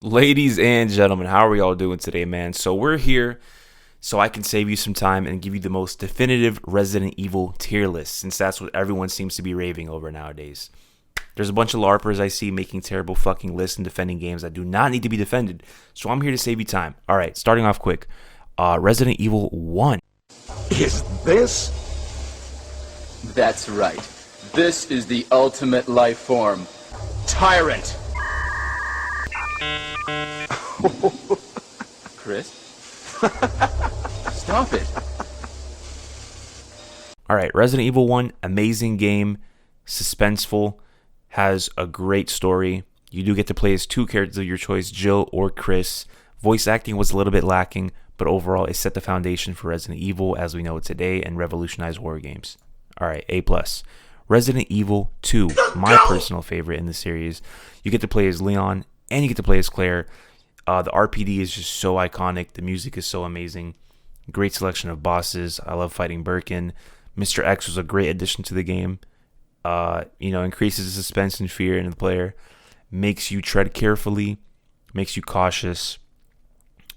Ladies and gentlemen, how are we all doing today, man? So we're here so I can save you some time and give you the most definitive Resident Evil tier list, since that's what everyone seems to be raving over nowadays. There's a bunch of LARPers I see making terrible fucking lists and defending games that do not need to be defended, so I'm here to save you time. Alright, starting off quick. Resident Evil 1. Is this? That's right. This is the ultimate life form. Tyrant! Chris? Stop it. Alright, Resident Evil 1, amazing game, suspenseful, has a great story. You do get to play as two characters of your choice, Jill or Chris. Voice acting was a little bit lacking, but overall it set the foundation for Resident Evil as we know it today and revolutionized horror games. Alright, A+. Resident Evil 2, my personal favorite in the series. You get to play as Leon and you get to play as Claire. The RPD is just so iconic. The music is so amazing. Great selection of bosses. I love fighting Birkin. Mr. X was a great addition to the game. Increases the suspense and fear in the player. Makes you tread carefully. Makes you cautious.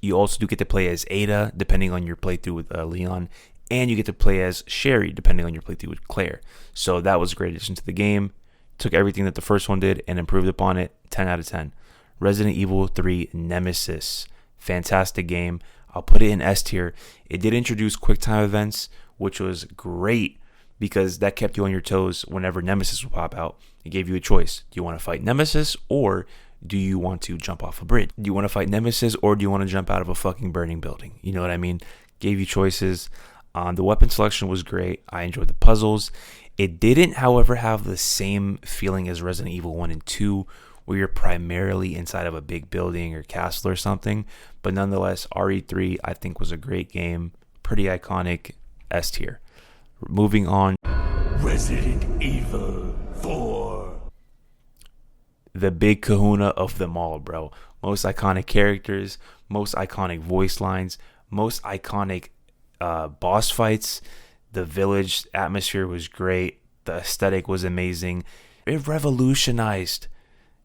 You also do get to play as Ada, depending on your playthrough with Leon. And you get to play as Sherry, depending on your playthrough with Claire. So that was a great addition to the game. Took everything that the first one did and improved upon it. 10 out of 10. Resident Evil 3 Nemesis. Fantastic game. I'll put it in S tier. It did introduce QuickTime events, which was great because that kept you on your toes whenever Nemesis would pop out. It gave you a choice. Do you want to fight Nemesis or do you want to jump off a bridge? Do you want to fight Nemesis or do you want to jump out of a fucking burning building? You know what I mean? Gave you choices. The weapon selection was great. I enjoyed the puzzles. It didn't, however, have the same feeling as Resident Evil 1 and 2, where you're primarily inside of a big building or castle or something. But nonetheless, RE3 I think was a great game. Pretty iconic. S tier. Moving on. Resident Evil 4. The big kahuna of them all, bro. Most iconic characters, most iconic voice lines, most iconic boss fights. The village atmosphere was great. The aesthetic was amazing. It revolutionized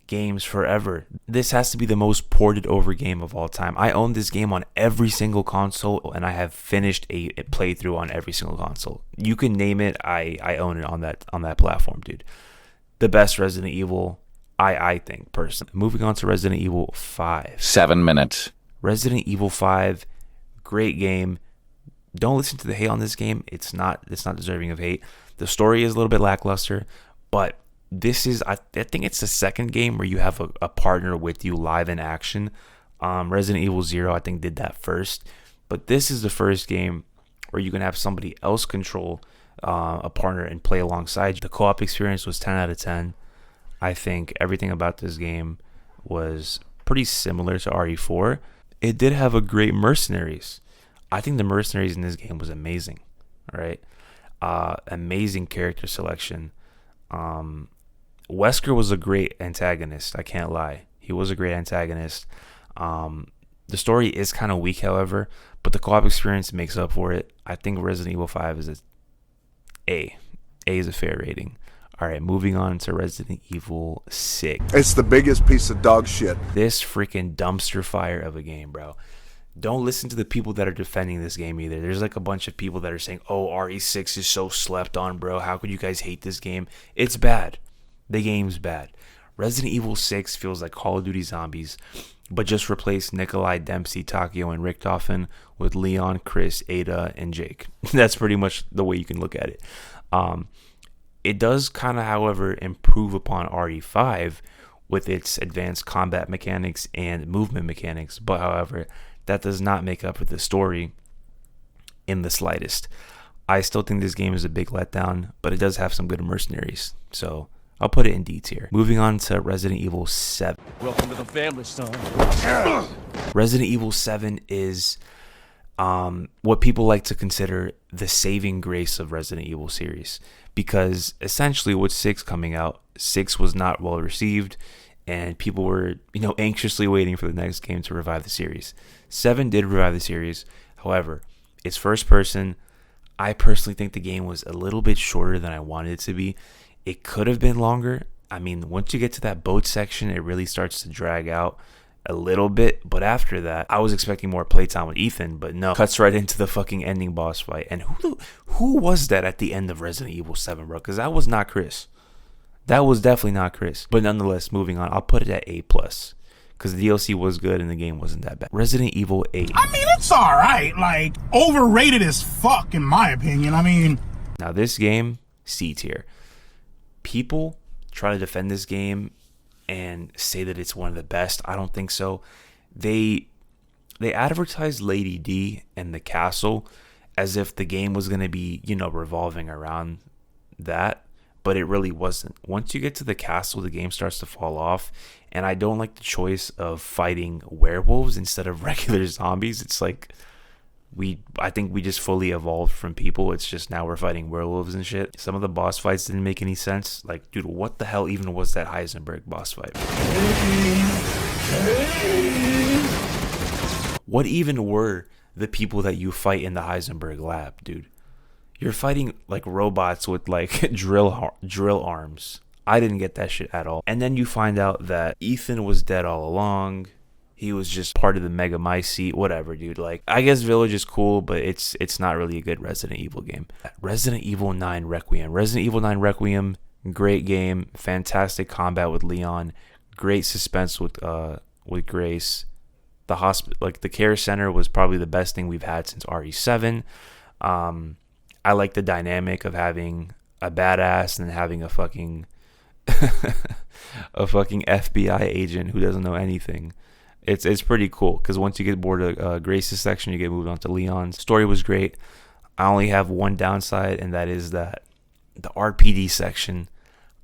games forever. This has to be the most ported over game of all time. I own this game on every single console and I have finished a playthrough on every single console. You can name it, I own it on that platform, dude. The best Resident Evil, I think, personally. Moving on to Resident Evil 5. 7 minutes. Resident Evil 5, great game. Don't listen to the hate on this game. It's not deserving of hate. The story is a little bit lackluster, but this is, I think it's the second game where you have a partner with you live in action. Resident Evil 0, I think, did that first. But this is the first game where you can have somebody else control a partner and play alongside you. The co-op experience was 10 out of 10. I think everything about this game was pretty similar to RE4. It did have a great mercenaries. I think the mercenaries in this game was amazing. All right. Amazing character selection. Wesker was a great antagonist. I can't lie. He was a great antagonist. The story is kind of weak, however, but the co-op experience makes up for it. I think Resident Evil 5 is A. A is a fair rating. All right, moving on to Resident Evil 6. It's the biggest piece of dog shit. This freaking dumpster fire of a game, bro. Don't listen to the people that are defending this game either. There's like a bunch of people that are saying, oh, RE6 is so slept on, bro. How could you guys hate this game? It's bad. The game's bad. Resident Evil 6 feels like Call of Duty Zombies, but just replace Nikolai, Dempsey, Takeo, and Richtofen with Leon, Chris, Ada, and Jake. That's pretty much the way you can look at it. It does kind of, however, improve upon RE5 with its advanced combat mechanics and movement mechanics, but however, that does not make up for the story in the slightest. I still think this game is a big letdown, but it does have some good mercenaries, so I'll put it in D tier. Moving on to Resident Evil 7. Welcome to the family, son. Resident Evil 7 is what people like to consider the saving grace of Resident Evil series, because essentially with 6 coming out, 6 was not well received and people were, anxiously waiting for the next game to revive the series. 7 did revive the series. However, it's first person. I personally think the game was a little bit shorter than I wanted it to be. It could have been longer. I mean, once you get to that boat section, it really starts to drag out. a little bit, but after that, I was expecting more playtime with Ethan, but no, cuts right into the fucking ending boss fight. And who was that at the end of Resident Evil 7, bro? Because that was not Chris. That was definitely not Chris. But nonetheless, moving on, I'll put it at A+. Because the DLC was good and the game wasn't that bad. Resident Evil 8. I mean, it's alright. Like, overrated as fuck, in my opinion. I mean... Now, this game, C tier. People try to defend this game and say that it's one of the best. I don't think so. They advertised Lady D and the castle as if the game was going to be, revolving around that. But it really wasn't. Once you get to the castle, the game starts to fall off. And I don't like the choice of fighting werewolves instead of regular zombies. It's like I think we just fully evolved from people. It's just now we're fighting werewolves and shit. Some of the boss fights didn't make any sense. Like, dude, what the hell even was that Heisenberg boss fight? What even were the people that you fight in the Heisenberg lab, dude? You're fighting like robots with like drill arms. I didn't get that shit at all. And then you find out that Ethan was dead all along. He was just part of the Mega Mycete, whatever, dude. Like, I guess Village is cool, but it's not really a good Resident Evil game. Resident Evil 9 Requiem. Resident Evil 9 Requiem, great game, fantastic combat with Leon, great suspense with Grace. The hospital, like the care center, was probably the best thing we've had since RE7. I like the dynamic of having a badass and having a fucking FBI agent who doesn't know anything. It's pretty cool because once you get bored of Grace's section, you get moved on to Leon's. Story was great. I only have one downside, and that is that the RPD section,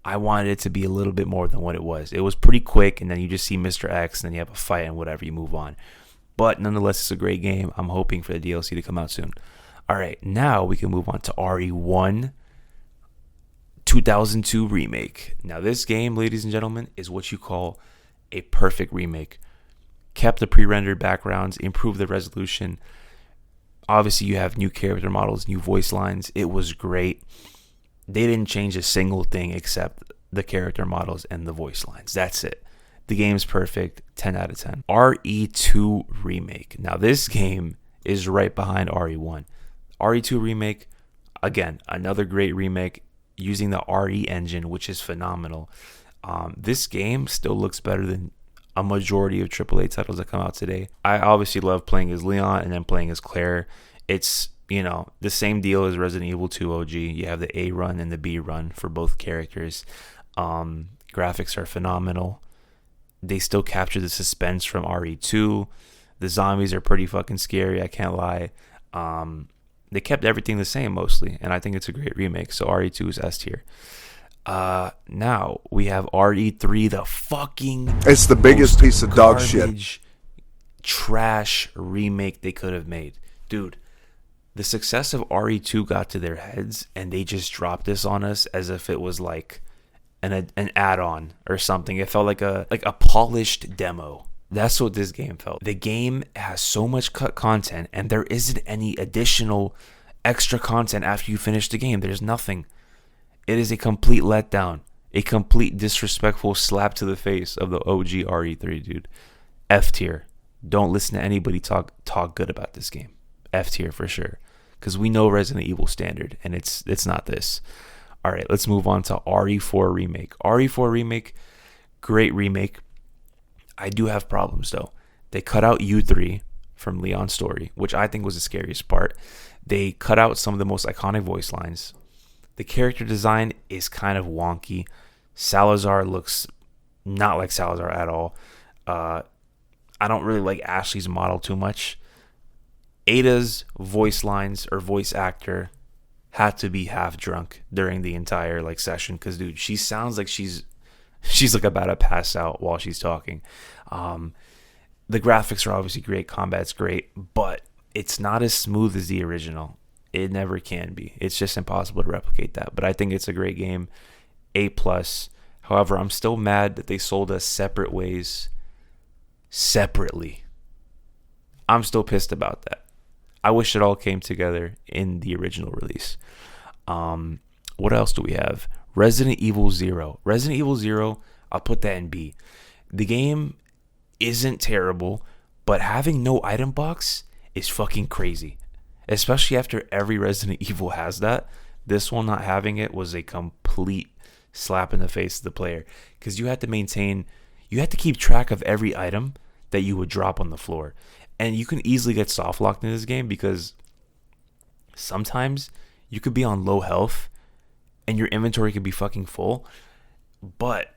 I wanted it to be a little bit more than what it was. It was pretty quick, and then you just see Mr. X, and then you have a fight and whatever, you move on. But nonetheless, it's a great game. I'm hoping for the DLC to come out soon. All right, now we can move on to RE1 2002 Remake. Now, this game, ladies and gentlemen, is what you call a perfect remake. Kept the pre-rendered backgrounds, improved the resolution. Obviously, you have new character models, new voice lines. It was great. They didn't change a single thing except the character models and the voice lines. That's it. The game's perfect. 10 out of 10. RE2 Remake. Now, this game is right behind RE1. RE2 Remake, again, another great remake using the RE engine, which is phenomenal. This game still looks better than a majority of AAA titles that come out today. I obviously love playing as Leon and then playing as Claire. It's, the same deal as Resident Evil 2 OG. You have the A run and the B run for both characters. Graphics are phenomenal. They still capture the suspense from RE2. The zombies are pretty fucking scary, I can't lie. They kept everything the same mostly, and I think it's a great remake. So RE2 is S tier. Now we have RE3, the fucking It's the biggest piece of dog shit, trash remake they could have made. Dude, the success of RE2 got to their heads, and they just dropped this on us as if it was like an add-on or something. It felt like a polished demo. That's what this game felt. The game has so much cut content, and there isn't any additional extra content after you finish the game. There's nothing. It is a complete letdown. A complete disrespectful slap to the face of the OG RE3, dude. F tier. Don't listen to anybody talk good about this game. F tier for sure. Because we know Resident Evil standard, and it's not this. All right, let's move on to RE4 Remake. RE4 Remake, great remake. I do have problems, though. They cut out U3 from Leon's story, which I think was the scariest part. They cut out some of the most iconic voice lines. The character design is kind of wonky. Salazar looks not like Salazar at all. I don't really like Ashley's model too much. Ada's voice lines or voice actor had to be half drunk during the entire session because, dude, she sounds like she's like about to pass out while she's talking. The graphics are obviously great, combat's great, but it's not as smooth as the original. It never can be. It's just impossible to replicate that. But I think it's a great game. A+. However, I'm still mad that they sold us separate ways separately. I'm still pissed about that. I wish it all came together in the original release. What else do we have? Resident Evil 0. Resident Evil 0, I'll put that in B. The game isn't terrible, but having no item box is fucking crazy. Especially after every Resident Evil has that. This one not having it was a complete slap in the face of the player, because you had to keep track of every item that you would drop on the floor. And you can easily get soft locked in this game because sometimes you could be on low health and your inventory could be fucking full. But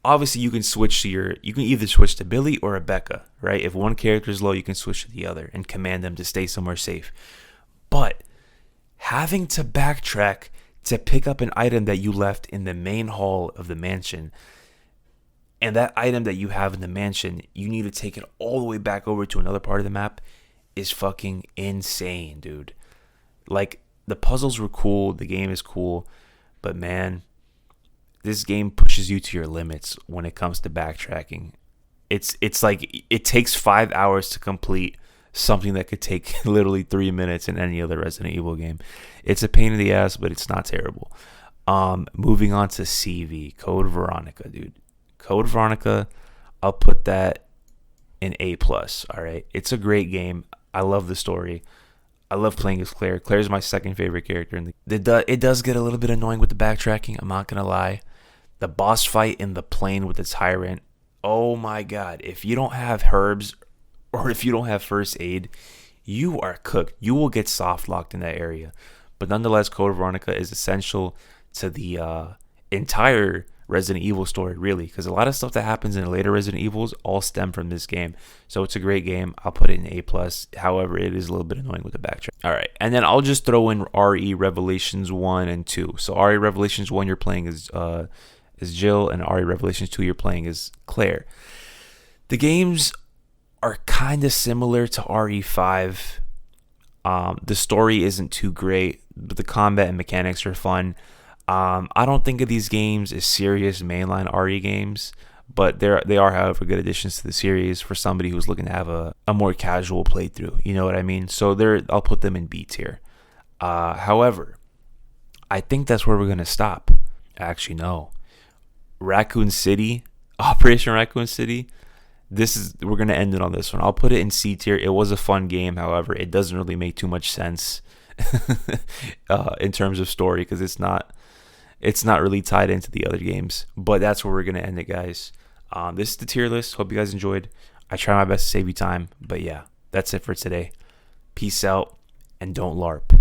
obviously you can either switch to Billy or a Becca, right? If one character is low, you can switch to the other and command them to stay somewhere safe. But having to backtrack to pick up an item that you left in the main hall of the mansion, and that item that you have in the mansion, you need to take it all the way back over to another part of the map, is fucking insane, dude. Like, the puzzles were cool, the game is cool, but man, this game pushes you to your limits when it comes to backtracking. It's like it takes 5 hours to complete something that could take literally 3 minutes in any other Resident Evil game. It's a pain in the ass, but it's not terrible. Moving on to CV, Code Veronica, dude. Code Veronica, I'll put that in A+, all right? It's a great game. I love the story. I love playing as Claire. Claire's my second favorite character. It does get a little bit annoying with the backtracking, I'm not going to lie. The boss fight in the plane with the tyrant, oh my god. If you don't have herbs or if you don't have first aid, you are cooked. You will get soft locked in that area. But nonetheless, Code Veronica is essential to the entire Resident Evil story, really, because a lot of stuff that happens in later Resident Evils all stem from this game. So it's a great game. I'll put it in A+. However, it is a little bit annoying with the backtrack. All right, and then I'll just throw in RE Revelations 1 and 2. So RE Revelations 1 you're playing is Jill, and RE Revelations 2 you're playing is Claire. The games are kind of similar to RE5. The story isn't too great, but the combat and mechanics are fun. I don't think of these games as serious mainline RE games, but they are, however, good additions to the series for somebody who's looking to have a more casual playthrough. You know what I mean? So I'll put them in B tier. However, I think that's where we're going to stop. Actually, no. Raccoon City, Operation Raccoon City, we're going to end it on this one. I'll put it in C tier. It was a fun game. However, it doesn't really make too much sense in terms of story, because it's not really tied into the other games. But that's where we're going to end it, guys. This is the tier list. Hope you guys enjoyed. I try my best to save you time. But yeah, that's it for today. Peace out, and don't LARP.